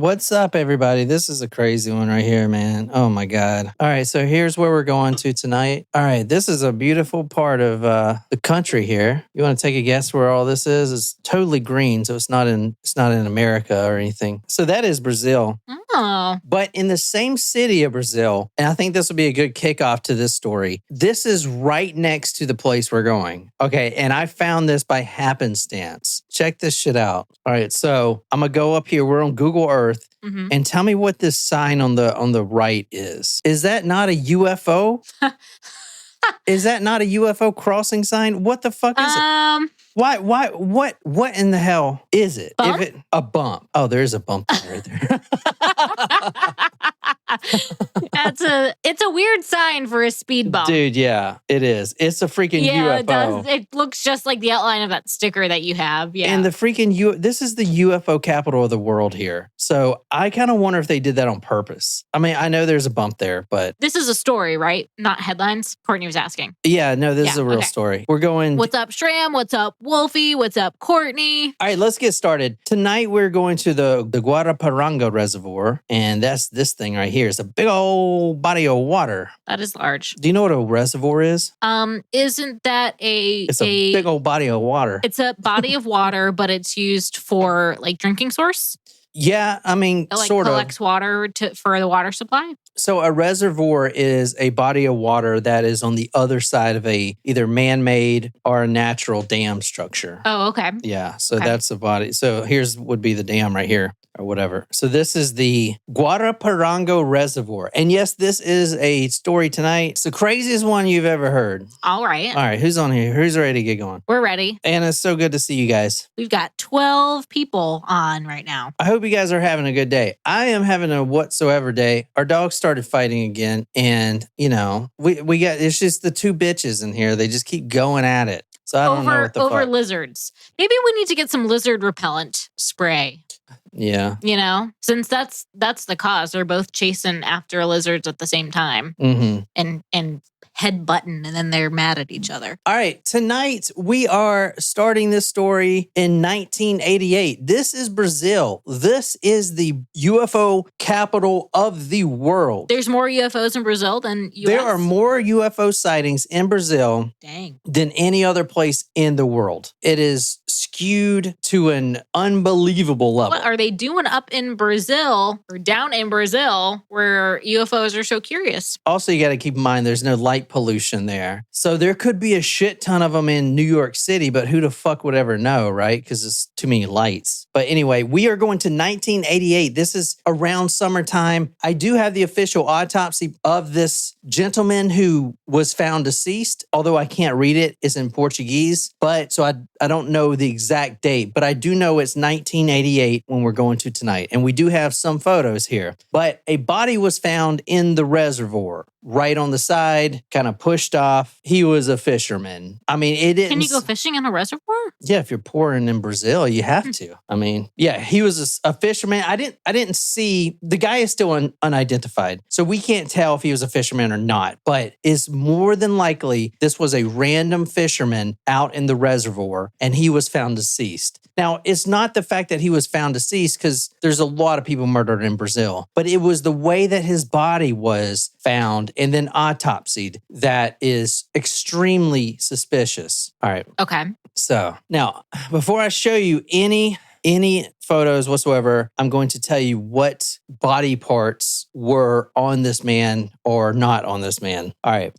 What's up, everybody? This is a crazy one right here, man. Oh, my God. All right, so here's where we're going to tonight. All right, this is a beautiful part of the country here. You want to take a guess where all this is? It's totally green, so it's not in America or anything. So that is Brazil. Oh. But in the same city of Brazil, and I think this will be a good kickoff to this story, this is right next to the place we're going. Okay, and I found this by happenstance. Check this shit out. All right, so I'm going to go up here. We're on Google Earth. Mm-hmm. And tell me what this sign on the right is. Is that not a UFO? Is that not a UFO crossing sign? What the fuck is it? Why? What in the hell is it? Bump? A bump. Oh, there's a bump right there. It's a weird sign for a speed bump. Dude, yeah, it is. It's a freaking UFO. It does. It looks just like the outline of that sticker that you have. Yeah. And the freaking this is the UFO capital of the world here. So I kind of wonder if they did that on purpose. I mean, I know there's a bump there, but this is a story, right? Not headlines. Courtney was asking. Yeah, no, this is a real story. We're going. What's up, Shram? What's up, Wolfie? What's up, Courtney? All right, let's get started. Tonight we're going to the Guarapiranga Reservoir, and that's this thing right here. It's a big old body of water. That is large. Do you know what a reservoir is? Isn't that It's a big old body of water. It's a body of water, but it's used for like drinking source. Yeah, I mean, It sort of. collects water for the water supply. So a reservoir is a body of water that is on the other side of a either man-made or a natural dam structure. Oh, okay. Yeah, so that's the body. So would be the dam right here or whatever. So this is the Guarapiranga Reservoir. And yes, this is a story tonight. It's the craziest one you've ever heard. All right. All right, who's on here? Who's ready to get going? We're ready. And it's so good to see you guys. We've got 12 people on right now. I hope you guys are having a good day. I am having a whatsoever day. Our dogs started fighting again. And, we got, it's just the two bitches in here. They just keep going at it. So I don't know what the over fuck. lizards. Maybe we need to get some lizard repellent spray. Yeah. Since that's the cause. They're both chasing after lizards at the same time. Mm-hmm. And head button, and then they're mad at each other. All right. Tonight, we are starting this story in 1988. This is Brazil. This is the UFO capital of the world. There's more UFOs in Brazil than US? There are more UFO sightings in Brazil than any other place in the world. It is skewed to an unbelievable level. What are they doing up in Brazil or down in Brazil where UFOs are so curious? Also, you got to keep in mind there's no light pollution there. So there could be a shit ton of them in New York City, but who the fuck would ever know, right? Because it's too many lights. But anyway, we are going to 1988. This is around summertime. I do have the official autopsy of this gentleman who was found deceased, although I can't read it. It's in Portuguese. But so I don't know the exact date, but I do know it's 1988 when we're going to tonight. And we do have some photos here. But a body was found in the reservoir, right on the side, kind of pushed off. He was a fisherman. I mean, it didn't... Can you go fishing in a reservoir? Yeah, if you're pouring in Brazil, you have to. I mean, yeah, he was a fisherman. I didn't see... The guy is still unidentified, so we can't tell if he was a fisherman or not. But it's more than likely this was a random fisherman out in the reservoir, and he was found deceased. Now, it's not the fact that he was found deceased, because there's a lot of people murdered in Brazil, but it was the way that his body was found and then autopsied that is extremely suspicious. All right. Okay. So now, before I show you any photos whatsoever, I'm going to tell you what body parts were on this man or not on this man. All right.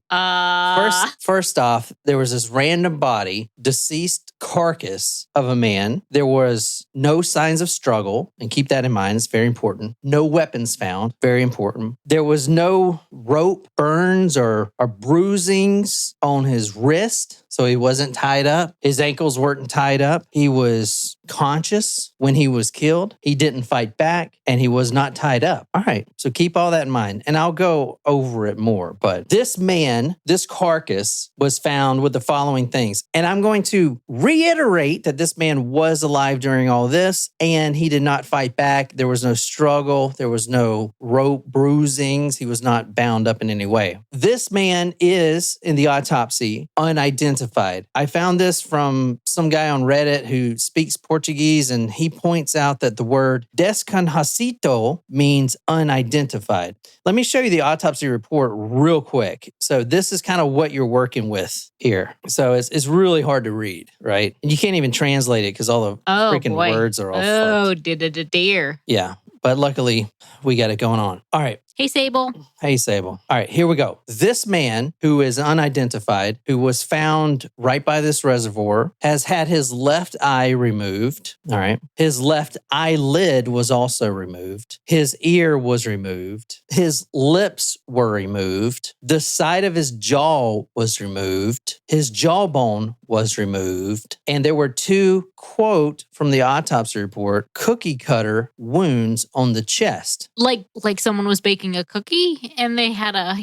First off, there was this random body, deceased carcass of a man. There was no signs of struggle, and keep that in mind. It's very important. No weapons found. Very important. There was no rope burns or bruisings on his wrist, so he wasn't tied up. His ankles weren't tied up. He was conscious when he was killed. He didn't fight back, and he was not tied up. All right, so keep all that in mind, and I'll go over it more. But this man, this carcass, was found with the following things. And I'm going to reiterate that this man was alive during all this, and he did not fight back. There was no struggle. There was no rope bruisings. He was not bound up in any way. This man is, in the autopsy, unidentified. I found this from some guy on Reddit who speaks Portuguese. Portuguese, and he points out that the word desconhecido means unidentified. Let me show you the autopsy report real quick. So this is kind of what you're working with here. So it's really hard to read, right? And you can't even translate it because all the freaking words are all fucked. Dear. Yeah, but luckily we got it going on. All right. Hey, Sable. Hey, Sable. All right, here we go. This man who is unidentified, who was found right by this reservoir, has had his left eye removed. All right. His left eyelid was also removed. His ear was removed. His lips were removed. The side of his jaw was removed. His jawbone was removed. And there were 2, quote, from the autopsy report, cookie cutter wounds on the chest. Like someone was baking a cookie and they had a,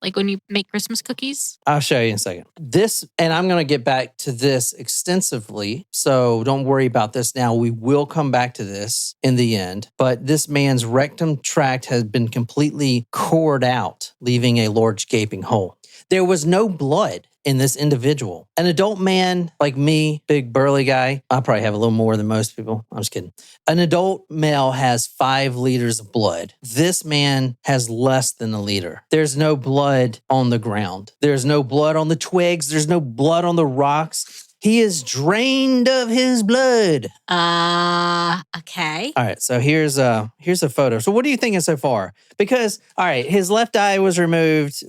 like when you make Christmas cookies. I'll show you in a second. This, and I'm going to get back to this extensively, so don't worry about this now. We will come back to this in the end. But this man's rectum tract has been completely cored out, leaving a large gaping hole. There was no blood in this individual. An adult man like me, big burly guy, I probably have a little more than most people. I'm just kidding. An adult male has 5 liters of blood. This man has less than a liter. There's no blood on the ground. There's no blood on the twigs. There's no blood on the rocks. He is drained of his blood. Okay. All right, so here's a photo. So what are you thinking so far? Because, all right, his left eye was removed.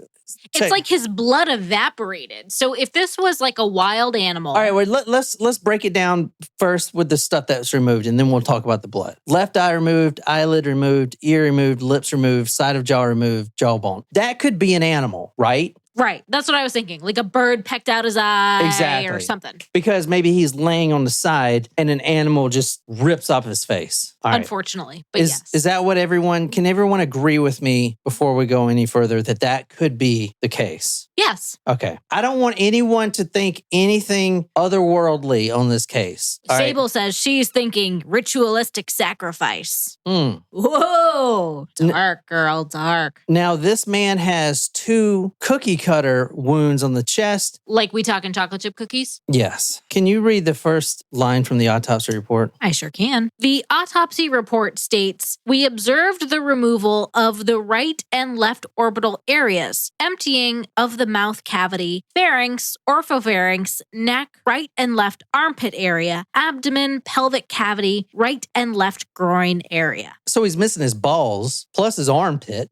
It's like his blood evaporated. So if this was like a wild animal. All right, well, let's break it down first with the stuff that's removed, and then we'll talk about the blood. Left eye removed, eyelid removed, ear removed, lips removed, side of jaw removed, jawbone. That could be an animal, right? Right. That's what I was thinking. Like a bird pecked out his eye or something. Because maybe he's laying on the side and an animal just rips off his face. All right. Unfortunately. But yes. Is that what can everyone agree with me before we go any further that could be the case? Yes. Okay. I don't want anyone to think anything otherworldly on this case. Sable says she's thinking ritualistic sacrifice. Mm. Whoa. Dark, girl, dark. Now, this man has 2 cookie cutter wounds on the chest. Like we talking chocolate chip cookies? Yes. Can you read the first line from the autopsy report? I sure can. The autopsy report states, we observed the removal of the right and left orbital areas, emptying of the mouth cavity, pharynx, oropharynx, neck, right and left armpit area, abdomen, pelvic cavity, right and left groin area. So he's missing his balls, plus his armpit,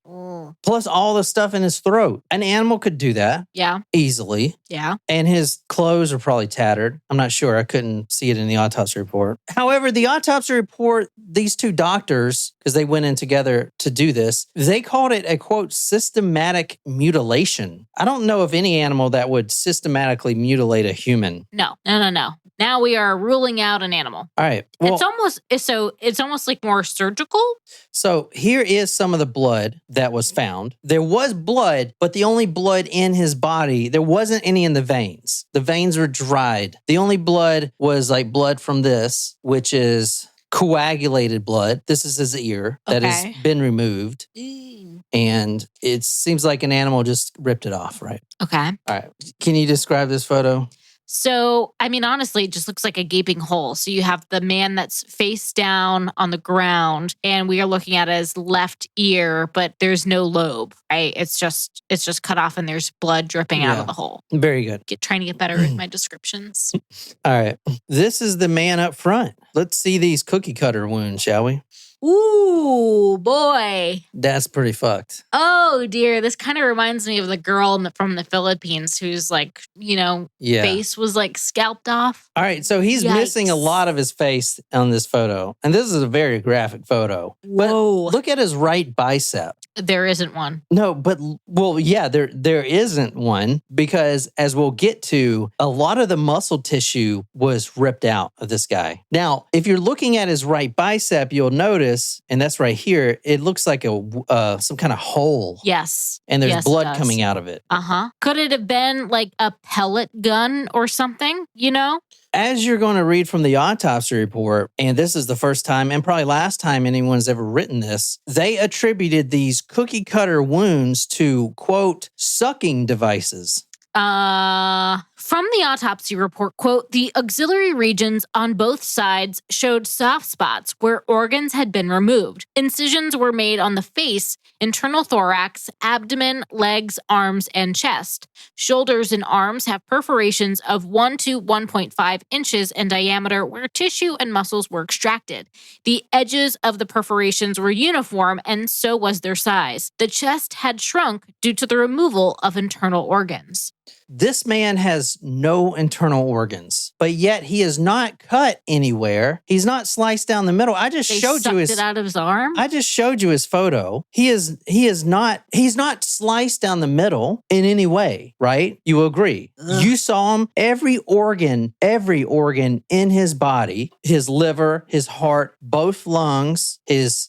plus all the stuff in his throat. An animal could do that. Yeah. Easily. Yeah. And his clothes are probably tattered. I'm not sure. I couldn't see it in the autopsy report. However, the autopsy report, these 2 doctors, because they went in together to do this, they called it a, quote, systematic mutilation. I don't know of any animal that would systematically mutilate a human. No. Now we are ruling out an animal. All right. Well, it's almost like more surgical. So here is some of the blood that was found. There was blood, but the only blood in his body, there wasn't any in the veins. The veins were dried. The only blood was like blood from this, which is coagulated blood. This is his ear that has been removed. And it seems like an animal just ripped it off, right? Okay. All right. Can you describe this photo? So, I mean, honestly, it just looks like a gaping hole. So you have the man that's face down on the ground, and we are looking at his left ear, but there's no lobe, right? It's just cut off, and there's blood dripping out of the hole. Very good. Trying to get better at my descriptions. All right. This is the man up front. Let's see these cookie cutter wounds, shall we? Ooh, boy. That's pretty fucked. Oh, dear. This kind of reminds me of the girl from the Philippines whose, like, face was, like, scalped off. All right. So he's missing a lot of his face on this photo. And this is a very graphic photo. Whoa. But look at his right bicep. There isn't one. No, but, well, yeah, there isn't one because, as we'll get to, a lot of the muscle tissue was ripped out of this guy. Now, if you're looking at his right bicep, you'll notice, and that's right here, it looks like some kind of hole. Yes. And there's blood coming out of it. Uh-huh. Could it have been like a pellet gun or something, As you're going to read from the autopsy report, and this is the first time and probably last time anyone's ever written this, they attributed these cookie cutter wounds to, quote, sucking devices. From the autopsy report, quote, the auxiliary regions on both sides showed soft spots where organs had been removed. Incisions were made on the face, internal thorax, abdomen, legs, arms, and chest. Shoulders and arms have perforations of 1 to 1.5 inches in diameter where tissue and muscles were extracted. The edges of the perforations were uniform, and so was their size. The chest had shrunk due to the removal of internal organs. This man has no internal organs, but yet he is not cut anywhere. He's not sliced down the middle. I just showed you his it out of his arm. I just showed you his photo. He's not sliced down the middle in any way, right? You agree? Ugh. You saw him, every organ in his body, his liver, his heart, both lungs, his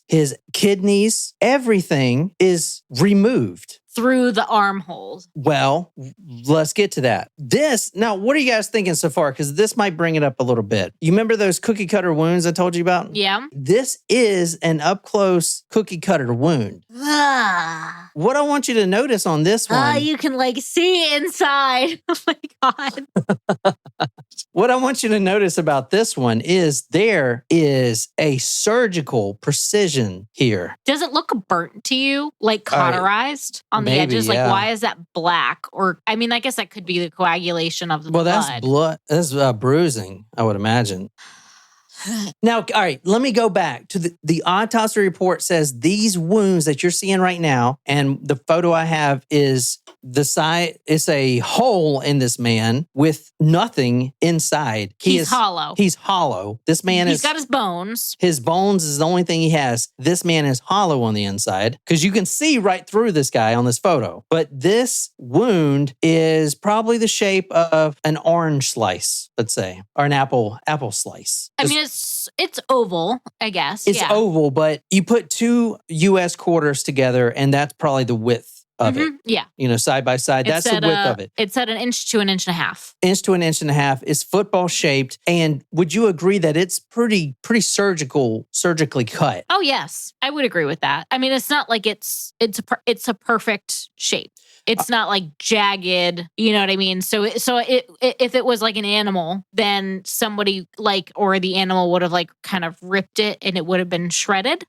kidneys, everything is removed. Through the armholes. Well, let's get to that. Now, what are you guys thinking so far? Because this might bring it up a little bit. You remember those cookie cutter wounds I told you about? Yeah. This is an up-close cookie cutter wound. What I want you to notice on this one... you can see inside. Oh my God. What I want you to notice about this one is there is a surgical precision here. Does it look burnt to you? Like cauterized on the edges? Yeah. Like, why is that black? Or, I mean, I guess that could be the coagulation of the blood. Well, that's blood. That's bruising, I would imagine. Now, all right, let me go back to the autopsy report says these wounds that you're seeing right now, and the photo I have is the side. It's a hole in this man with nothing inside. He's hollow. He's hollow. This man He's got his bones. His bones is the only thing he has. This man is hollow on the inside because you can see right through this guy on this photo. But this wound is probably the shape of an orange slice, let's say, or an apple slice. I mean, it's oval, I guess. It's oval, but you put 2 U.S. quarters together, and that's probably the width of it. Yeah. Side by side. That's the width of it. It's at 1 inch to 1.5 inches. Inch to 1.5 inches. It's football shaped. And would you agree that it's pretty surgically cut? Oh, yes. I would agree with that. I mean, it's not like it's a perfect shape. It's not like jagged, you know what I mean? So if it was like an animal, then somebody or the animal would have kind of ripped it and it would have been shredded.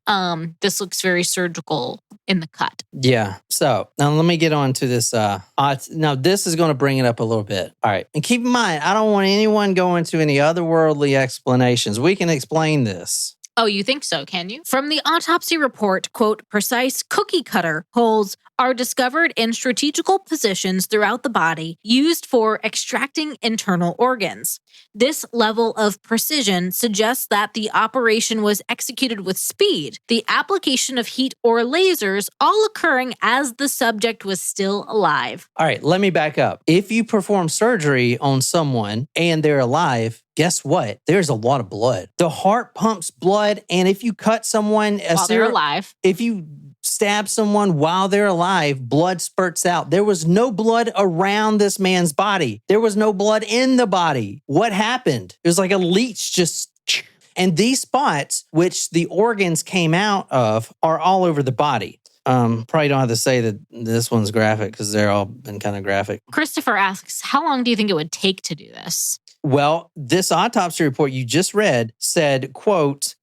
This looks very surgical in the cut. Yeah. So now let me get on to this. Now this is going to bring it up a little bit. All right. And keep in mind, I don't want anyone going to any otherworldly explanations. We can explain this. Oh, you think so, can you? From the autopsy report, quote, precise cookie cutter holes are discovered in strategical positions throughout the body used for extracting internal organs. This level of precision suggests that the operation was executed with speed, the application of heat or lasers all occurring as the subject was still alive. All right, let me back up. If you perform surgery on someone and they're alive, guess what? There's a lot of blood. The heart pumps blood, and if you cut someone while they're alive, if you stab someone while they're alive, blood spurts out. There was no blood around this man's body. There was no blood in the body. What happened? It was like a leech just... And these spots, which the organs came out of, are all over the body. Probably don't have to say that this one's graphic because they're all been kind of graphic. Christopher asks, how long do you think it would take to do this? Well, this autopsy report you just read said, quote,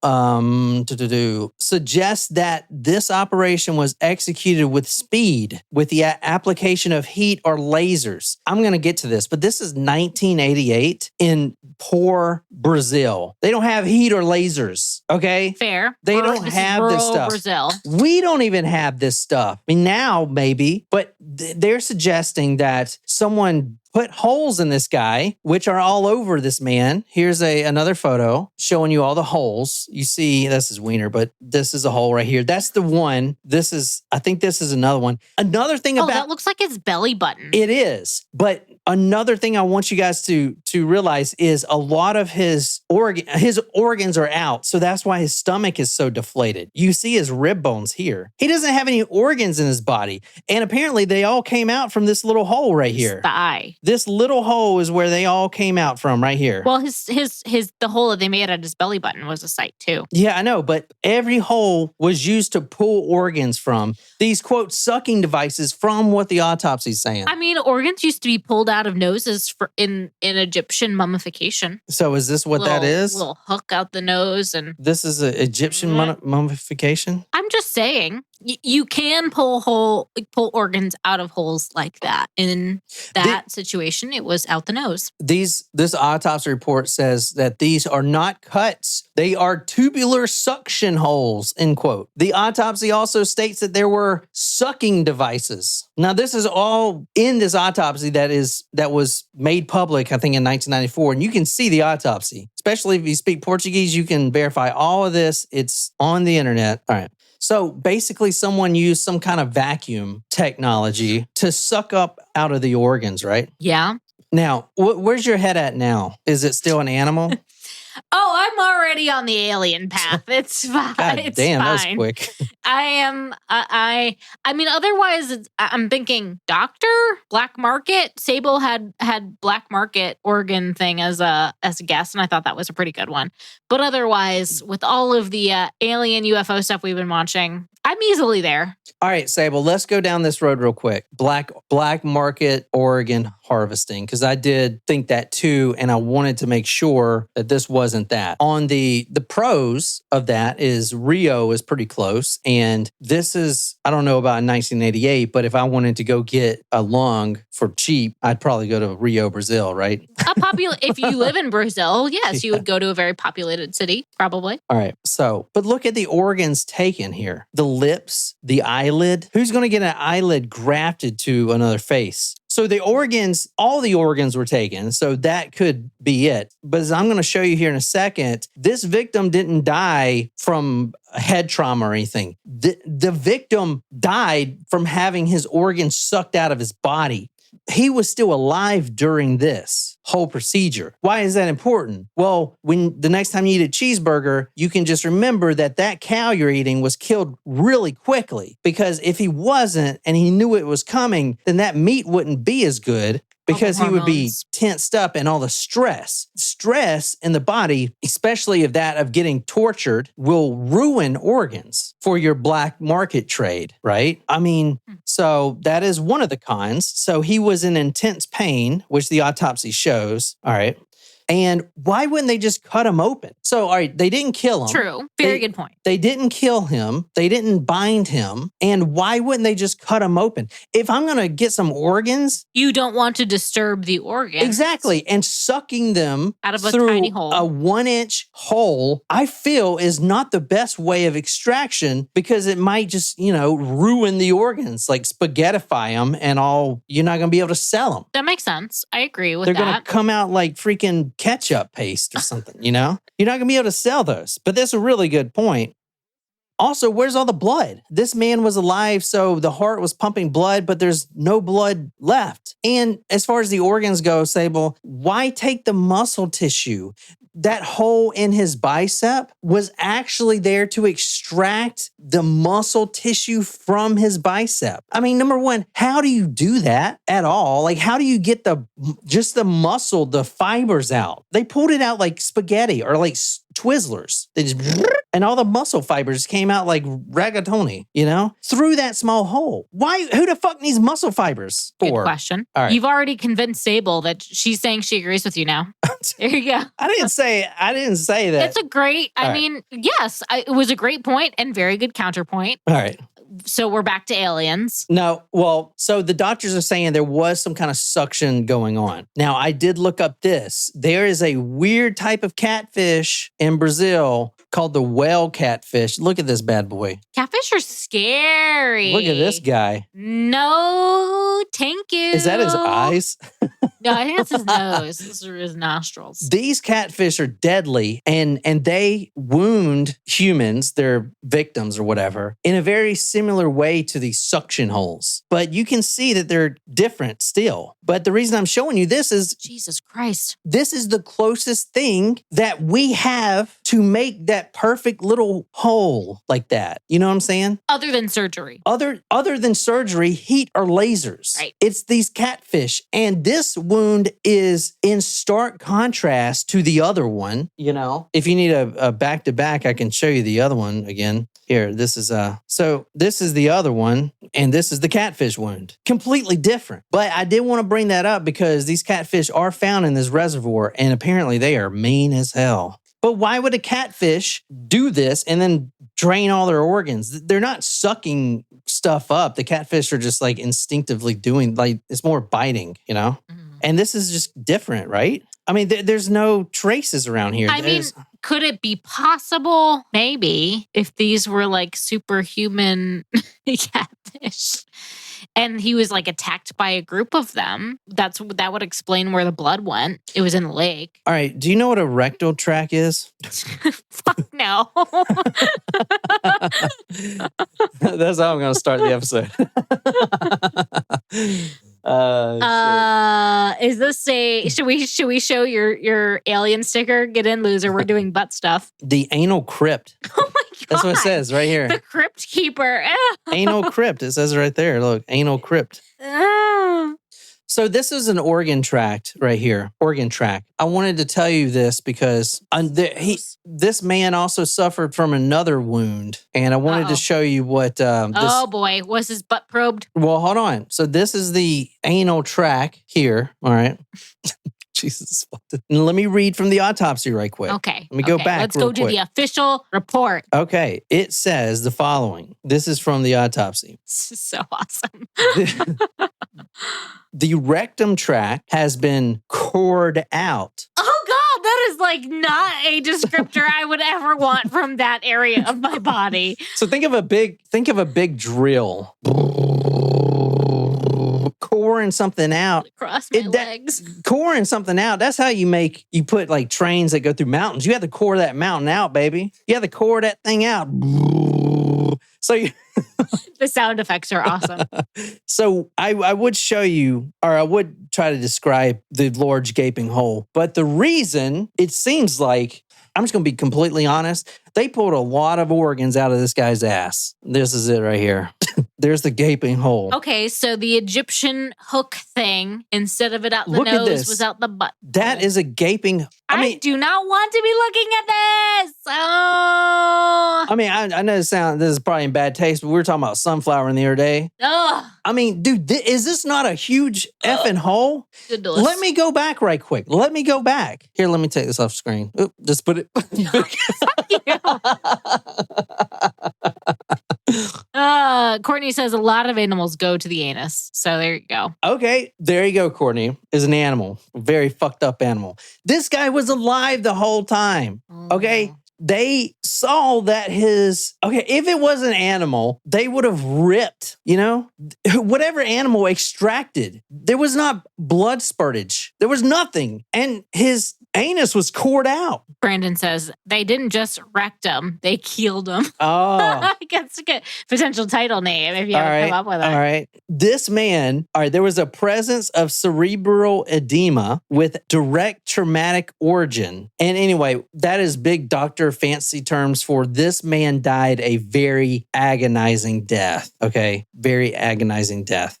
suggests that this operation was executed with speed with the application of heat or lasers. I'm going to get to this, but this is 1988 in poor Brazil. They don't have heat or lasers, okay? Fair. They don't have this stuff. Brazil. We don't even have this stuff. I mean, now maybe, but they're suggesting that someone put holes in this guy, which are all over this man. Here's another photo showing you all the holes. You see, that's his wiener, but this is a hole right here. That's the one. I think this is another one. Another thing about... that looks like his belly button. It is. But another thing I want you guys to realize is a lot of his organs are out. So that's why his stomach is so deflated. You see his rib bones here. He doesn't have any organs in his body. And apparently they all came out from this little hole right here. The eye. This little hole is where they all came out from right here. Well, the hole that they made at his belly button was a site too. Yeah, I know. But every hole was used to pull organs from these, quote, sucking devices from what the autopsy's saying. I mean, organs used to be pulled out of noses in Egyptian mummification. So is this what that is? Little hook out the nose and... This is an Egyptian mummification? I'm just saying, you can pull organs out of holes like that. In that situation, it was out the nose. This autopsy report says that these are not cuts. They are tubular suction holes, end quote. The autopsy also states that there were sucking devices. Now, this is all in this autopsy that was made public, I think, in 1994. And you can see the autopsy. Especially if you speak Portuguese, you can verify all of this. It's on the internet. All right. So basically, someone used some kind of vacuum technology to suck up out of the organs, right? Yeah. Now, where's your head at now? Is it still an animal? Oh, I'm already on the alien path. It's fine. God it's damn, fine. that was quick. I am. I mean, otherwise, I'm thinking doctor, black market. Sable had black market organ thing as a guest, and I thought that was a pretty good one. But otherwise, with all of the alien UFO stuff we've been watching, I'm easily there. All right, Sable, let's go down this road real quick. Black market organ harvesting, because I did think that too, and I wanted to make sure that this wasn't that. On the pros of that is Rio is pretty close, and this is, I don't know about 1988, but if I wanted to go get a lung for cheap, I'd probably go to Rio, Brazil, right? If you live in Brazil, yes, you would go to a very populated city, probably. All right, so, but look at the organs taken here. The lips, the eyelid. Who's going to get an eyelid grafted to another face? So the organs, all the organs were taken. So that could be it. But as I'm going to show you here in a second, this victim didn't die from head trauma or anything. The victim died from having his organs sucked out of his body. He was still alive during this whole procedure. Why is that important? Well, when the next time you eat a cheeseburger, you can just remember that cow you're eating was killed really quickly. Because if he wasn't and he knew it was coming, then that meat wouldn't be as good. Because he would be tensed up and all the stress. Stress in the body, especially of getting tortured, will ruin organs for your black market trade, right? I mean, so that is one of the cons. So he was in intense pain, which the autopsy shows. All right. And why wouldn't they just cut him open? So, all right, they didn't kill him. True. Very good point. They didn't kill him. They didn't bind him. And why wouldn't they just cut him open? If I'm going to get some organs... You don't want to disturb the organs. Exactly. And sucking them out of a through tiny hole. A 1-inch hole, I feel is not the best way of extraction because it might just, ruin the organs, like spaghettify them and all. You're not going to be able to sell them. That makes sense. I agree with They're that. They're going to come out like freaking ketchup paste or something, You're not going to be able to sell those. But that's a really good point. Also, where's all the blood? This man was alive, so the heart was pumping blood, but there's no blood left. And as far as the organs go, Sable, why take the muscle tissue? That hole in his bicep was actually there to extract the muscle tissue from his bicep. I mean, number one, how do you do that at all? Like, how do you get just the muscle, the fibers out? They pulled it out like spaghetti or like Twizzlers. They just, and all the muscle fibers came out like ragatoni, through that small hole. Why? Who the fuck needs muscle fibers for? Good question. All right. You've already convinced Sable that she's saying she agrees with you now. There you go. I didn't say that. It's a great, yes, it was a great point and very good counterpoint. All right. So we're back to aliens. No, well, so the doctors are saying there was some kind of suction going on. Now, I did look up this. There is a weird type of catfish in Brazil called the whale catfish. Look at this bad boy. Catfish are scary. Look at this guy. No, thank you. Is that his eyes? No, I think that's his nose. Those are his nostrils. These catfish are deadly and they wound humans, their victims or whatever, in a very similar way to these suction holes. But you can see that they're different still. But the reason I'm showing you this is Jesus Christ. this is the closest thing that we have to make that perfect little hole like that. You know what I'm saying? Other than surgery. Other than surgery, heat or lasers. Right. It's these catfish. And this wound is in stark contrast to the other one. You know, if you need a back-to-back, I can show you the other one again. Here, this is so this is the other one, and this is the catfish wound. Completely different. But I did want to bring that up because these catfish are found in this reservoir, and apparently they are mean as hell. But why would a catfish do this and then drain all their organs? They're not sucking stuff up. The catfish are just like instinctively doing, like, it's more biting, you know? And this is just different, right? I mean, there's no traces around here. I mean, could it be possible? Maybe if these were like superhuman catfish and he was like attacked by a group of them, that would explain where the blood went. It was in the lake. All right. Do you know what a rectal tract is? Fuck no. That's how I'm going to start the episode. Is this should we show your alien sticker? Get in, loser. We're doing butt stuff. The anal crypt. Oh my God. That's what it says right here. The crypt keeper. Anal crypt. It says right there. Look, anal crypt. So this is an organ tract right here. Organ tract. I wanted to tell you this because this man also suffered from another wound. And I wanted to show you what... oh boy, was his butt probed? Well, hold on. So this is the anal tract here. All right. Jesus. Let me read from the autopsy right quick. Okay. Let me go back. Let's go to the official report. Okay. It says the following. This is from the autopsy. This is so awesome. The rectum tract has been cored out. Oh God, that is like not a descriptor I would ever want from that area of my body. So think of a big drill. Coring something out. Across my legs. Coring something out. That's how you put like trains that go through mountains. You have to core that mountain out, baby. You have to core that thing out. So the sound effects are awesome. So I would show you, or I would try to describe the large gaping hole. But the reason it seems like, I'm just going to be completely honest, they pulled a lot of organs out of this guy's ass. This is it right here. There's the gaping hole. Okay, so the Egyptian hook thing, instead of it out the nose, was out the butt. That is a gaping... I do not want to be looking at this. Oh. I mean, I know this is probably in bad taste, but we were talking about sunflower the other day. Ugh. I mean, dude, is this not a huge effing hole? Goodness. Let me go back right quick. Let me go back. Here, let me take this off screen. Oop, just put it... Courtney says a lot of animals go to the anus. So there you go. Okay, there you go, Courtney. Is an animal. A very fucked up animal. This guy was alive the whole time. Okay? They saw that if it was an animal, they would have ripped, whatever animal extracted. There was not blood spurtage. There was nothing. And his anus was cored out. Brandon says they didn't just wrecked him, they keeled him. Oh. I guess a good potential title name if you haven't come up with it. All right. This man, there was a presence of cerebral edema with direct traumatic origin. And anyway, that is big doctor fancy terms for this man died a very agonizing death. Okay. Very agonizing death.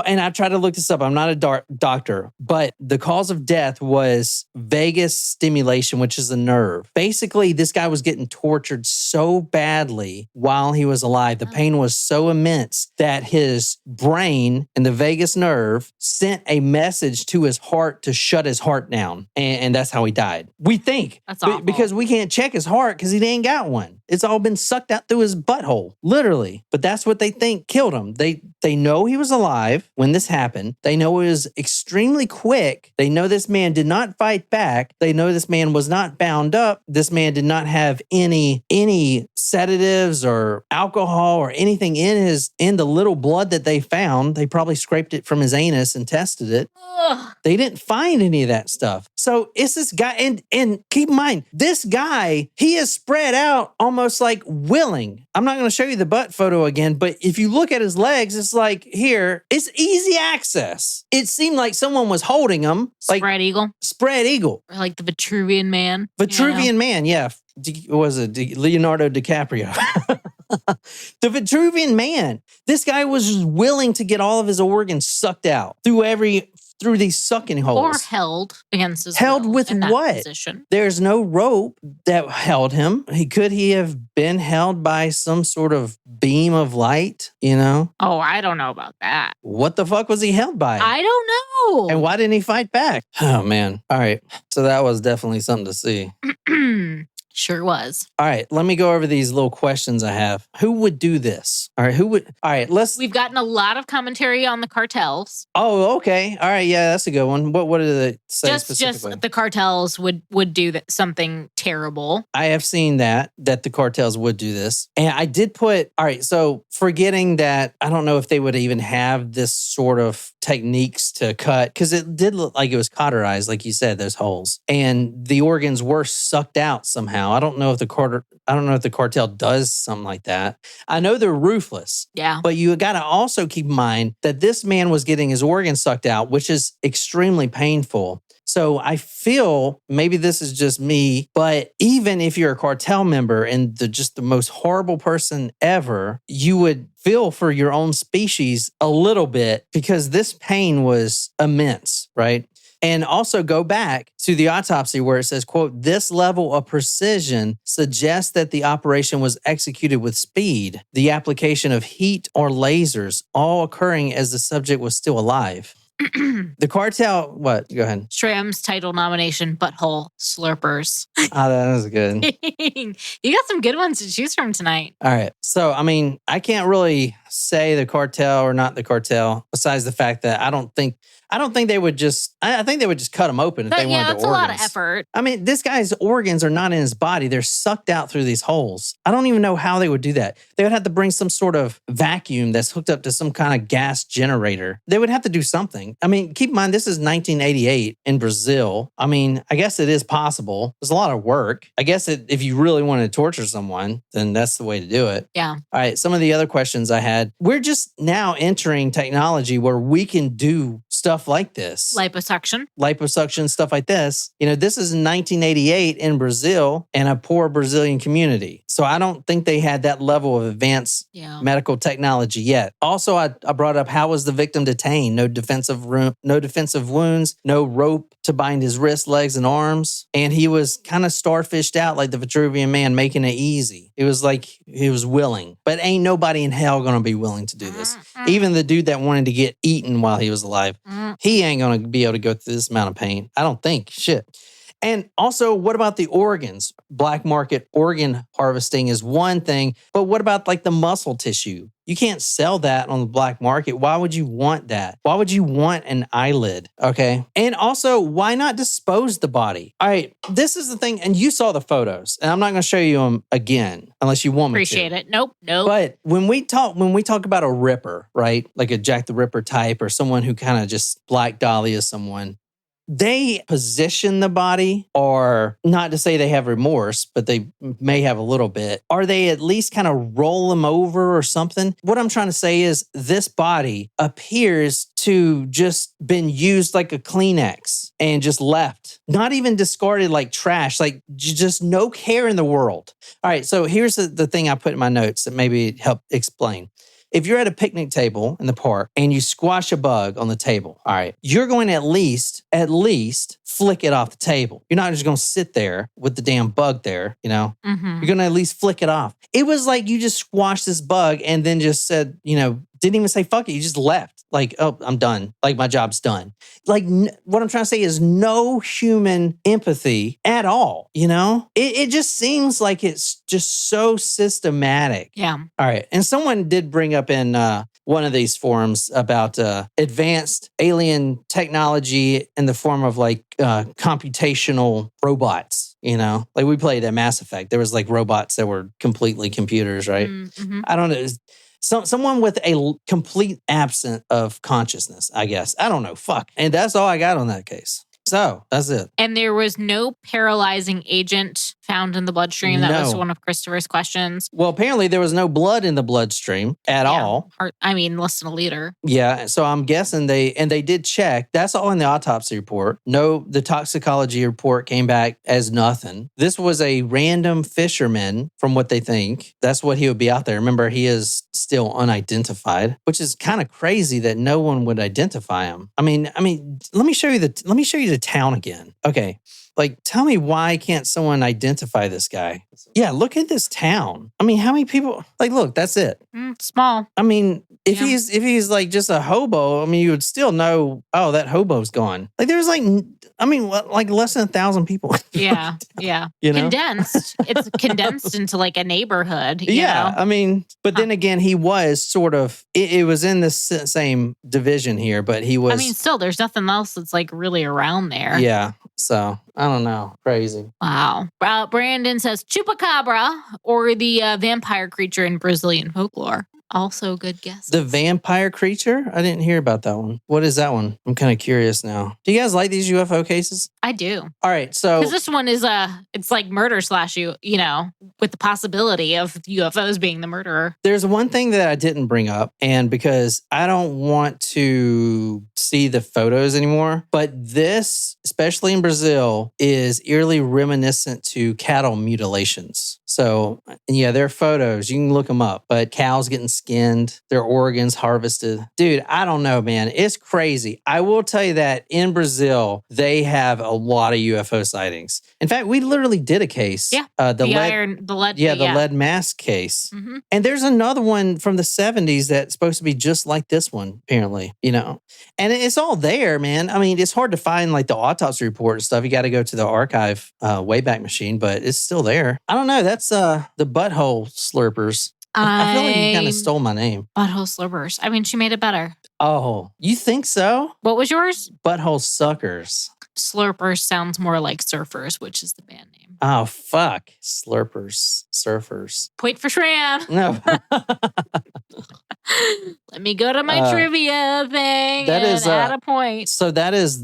And I tried to look this up. I'm not a doctor, but the cause of death was vagus stimulation, which is a nerve. Basically, this guy was getting tortured so badly while he was alive. The pain was so immense that his brain and the vagus nerve sent a message to his heart to shut his heart down. And that's how he died. We think. That's awful. Because we can't check his heart because he ain't got one. It's all been sucked out through his butthole, literally. But that's what they think killed him. They know he was alive when this happened. They know it was extremely quick. They know this man did not fight back. They know this man was not bound up. This man did not have any sedatives or alcohol or anything in the little blood that they found. They probably scraped it from his anus and tested it. Ugh. They didn't find any of that stuff. So it's this guy, and keep in mind, this guy, he is spread out almost like willing. I'm not going to show you the butt photo again, but if you look at his legs, it's like here, it's easy access. It seemed like someone was holding him. Like Spread eagle. Spread eagle. Or like the Vitruvian Man. Vitruvian Man, yeah. Was it Leonardo DiCaprio? The Vitruvian Man. This guy was just willing to get all of his organs sucked out through these sucking holes. Or held against his Held will with in that what? position. There's no rope that held him. Could he have been held by some sort of beam of light, Oh, I don't know about that. What the fuck was he held by? I don't know. And why didn't he fight back? Oh, man. All right. So that was definitely something to see. Sure was. All right, let me go over these little questions I have. Who would do this? All right, We've gotten a lot of commentary on the cartels. Oh, okay. All right, yeah, that's a good one. What did it say specifically? Just the cartels would do something terrible. I have seen that the cartels would do this. And I did put, all right, so forgetting that, I don't know if they would even have this sort of techniques to cut, because it did look like it was cauterized, like you said, those holes. And the organs were sucked out somehow. I don't know if the cartel does something like that. I know they're ruthless. Yeah. But you got to also keep in mind that this man was getting his organs sucked out, which is extremely painful. So I feel, maybe this is just me, but even if you're a cartel member and just the most horrible person ever, you would feel for your own species a little bit, because this pain was immense, right? And also go back to the autopsy where it says, quote, "This level of precision suggests that the operation was executed with speed, the application of heat or lasers, all occurring as the subject was still alive." The cartel, what? Go ahead. Shram's title nomination, Butthole Slurpers. Oh, that was good. You got some good ones to choose from tonight. All right. So, I mean, I can't really say the cartel or not the cartel, besides the fact that I don't think they would just, I think they would just cut them open if they wanted the organs. Yeah, that's a lot of effort. I mean, this guy's organs are not in his body. They're sucked out through these holes. I don't even know how they would do that. They would have to bring some sort of vacuum that's hooked up to some kind of gas generator. They would have to do something. I mean, keep in mind, this is 1988 in Brazil. I mean, I guess it is possible. There's a lot of work. I guess if you really want to torture someone, then that's the way to do it. Yeah. All right. Some of the other questions I had. We're just now entering technology where we can do stuff like this. Liposuction, stuff like this. This is 1988 in Brazil and a poor Brazilian community. So I don't think they had that level of advanced medical technology yet. Also, I brought up, how was the victim detained? No defensive wounds, no rope to bind his wrists, legs, and arms. And he was kind of starfished out like the Vitruvian Man, making it easy. It was like he was willing. But ain't nobody in hell going to be willing to do this. Even the dude that wanted to get eaten while he was alive, he ain't going to be able to go through this amount of pain. I don't think. Shit. And also, what about the organs? Black market organ harvesting is one thing, but what about like the muscle tissue? You can't sell that on the black market. Why would you want that? Why would you want an eyelid? Okay. And also, why not dispose the body? All right. This is the thing. And you saw the photos, and I'm not going to show you them again unless you want me to. Appreciate it. Nope. But when we talk about a ripper, right? Like a Jack the Ripper type, or someone who kind of just Black Dahlia someone, they position the body, or not to say they have remorse, but they may have a little bit. Or they at least kind of roll them over or something. What I'm trying to say is this body appears to just been used like a Kleenex and just left. Not even discarded like trash, like just no care in the world. All right, so here's the thing I put in my notes that maybe help explain. If you're at a picnic table in the park and you squash a bug on the table, all right, you're going to at least flick it off the table. You're not just going to sit there with the damn bug there, You're going to at least flick it off. It was like you just squashed this bug and then just said, didn't even say fuck it. You just left. Like, oh, I'm done. Like, my job's done. Like, what I'm trying to say is no human empathy at all, you know? It just seems like it's just so systematic. Yeah. All right. And someone did bring up in one of these forums about advanced alien technology in the form of like computational robots, you know? Like we played at Mass Effect. There was like robots that were completely computers, right? Mm-hmm. I don't know. Someone with a complete absence of consciousness, I guess. I don't know. Fuck. And that's all I got on that case. So that's it. And there was no paralyzing agent found in the bloodstream. That was one of Christopher's questions. Well, apparently there was no blood in the bloodstream at all. Less than a liter. Yeah. So I'm guessing they did check. That's all in the autopsy report. No, the toxicology report came back as nothing. This was a random fisherman from what they think. That's what he would be out there. Remember, he is still unidentified, which is kind of crazy that no one would identify him. I mean, let me show you the town again. Okay. Like, tell me why can't someone identify this guy? Yeah, look at this town. I mean, how many people? Like, look, that's it. Small. I mean, if he's like just a hobo, I mean, you would still know. Oh, that hobo's gone. Like, there's like less than 1,000 people. Yeah. You know? Condensed. It's condensed into like a neighborhood. You know? I mean, but then again, he was sort of. It was in the same division here, but he was. I mean, still, there's nothing else that's like really around there. Yeah. So I don't know. Crazy. Wow. Brandon says chupacabra or the vampire creature in Brazilian folklore. Also good guess. The vampire creature? I didn't hear about that one. What is that one? I'm kind of curious now. Do you guys like these UFO cases? I do. All right, so because this one is it's like murder / you know, with the possibility of UFOs being the murderer. There's one thing that I didn't bring up, and because I don't want to see the photos anymore, but this, especially in Brazil, is eerily reminiscent to cattle mutilations. So, yeah, there are photos. You can look them up, but cows getting skinned, their organs harvested. Dude, I don't know, man. It's crazy. I will tell you that in Brazil, they have a lot of UFO sightings. In fact, we literally did a case. Yeah. The lead mask case. Mm-hmm. And there's another one from the 70s that's supposed to be just like this one, apparently, you know. And it's all there, man. I mean, it's hard to find like the autopsy report and stuff. You got to go to the archive Wayback Machine, but it's still there. I don't know. That's the butthole slurpers. I feel like you kind of stole my name. Butthole slurpers. I mean, she made it better. Oh, you think so? What was yours? Butthole suckers. Slurpers sounds more like surfers, which is the band name. Oh, fuck. Slurpers. Surfers. Point for Shran. No. Let me go to my trivia thing add a point. So that's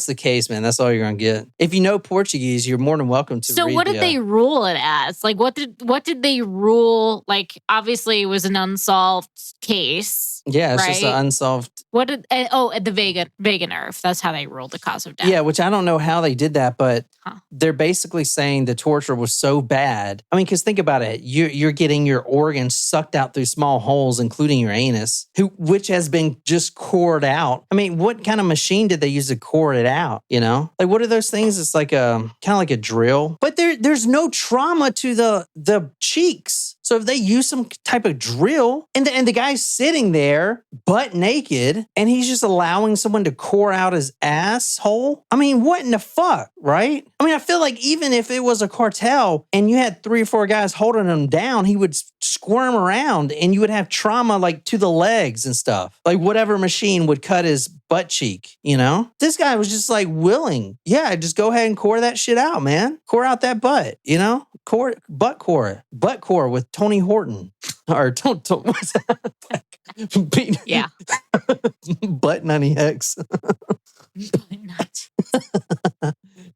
the case, man. That's all you're going to get. If you know Portuguese, you're more than welcome to So read what did they rule it as? Like, what did they rule? Like, obviously it was an unsolved case. Yeah, it's right? just an unsolved. What did, at the Vega nerve. That's how they ruled the cause of death. Yeah, which I don't know how they did that, but they're basically saying the torture was so bad. I mean, because think about it. You're getting your organs sucked out through small holes, including your anus, which has been just cored out. I mean, what kind of machine did they use to core it out? You know, like what are those things? It's like kind of like a drill, but there's no trauma to the cheeks. So if they use some type of drill and the guy's sitting there butt naked and he's just allowing someone to core out his asshole. I mean, what in the fuck, right? I mean, I feel like even if it was a cartel and you had 3 or 4 guys holding him down, he would squirm around and you would have trauma like to the legs and stuff. Like whatever machine would cut his butt cheek, you know? This guy was just like willing. Yeah, just go ahead and core that shit out, man. Core out that butt, you know? Butt core with Tony Horton. Or what's that? Yeah. Butt Nutty X.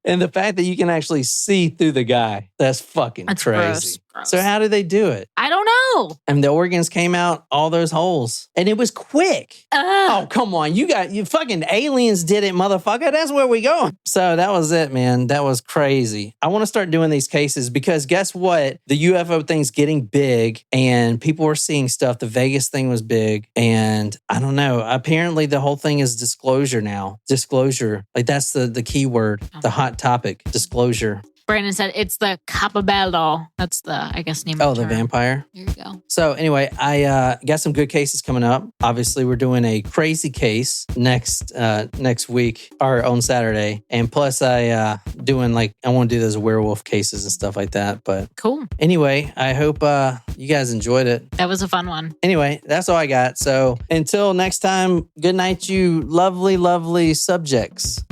And the fact that you can actually see through the guy, that's fucking crazy. Gross. So how did they do it? I don't know. And the organs came out all those holes. And it was quick. Oh, come on. You fucking aliens did it, motherfucker. That's where we go. So that was it, man. That was crazy. I want to start doing these cases because guess what? The UFO thing's getting big and people are seeing stuff. The Vegas thing was big. And I don't know. Apparently the whole thing is disclosure now. Disclosure. Like that's the key word, the hot topic, disclosure. Brandon said it's the Capabello. That's the, I guess, name of the the term. vampire. There you go. So anyway, I got some good cases coming up. Obviously, we're doing a crazy case next week or on Saturday. And plus I want to do those werewolf cases and stuff like that. But Cool. anyway, I hope you guys enjoyed it. That was a fun one. Anyway, that's all I got. So until next time, good night, you lovely, lovely subjects.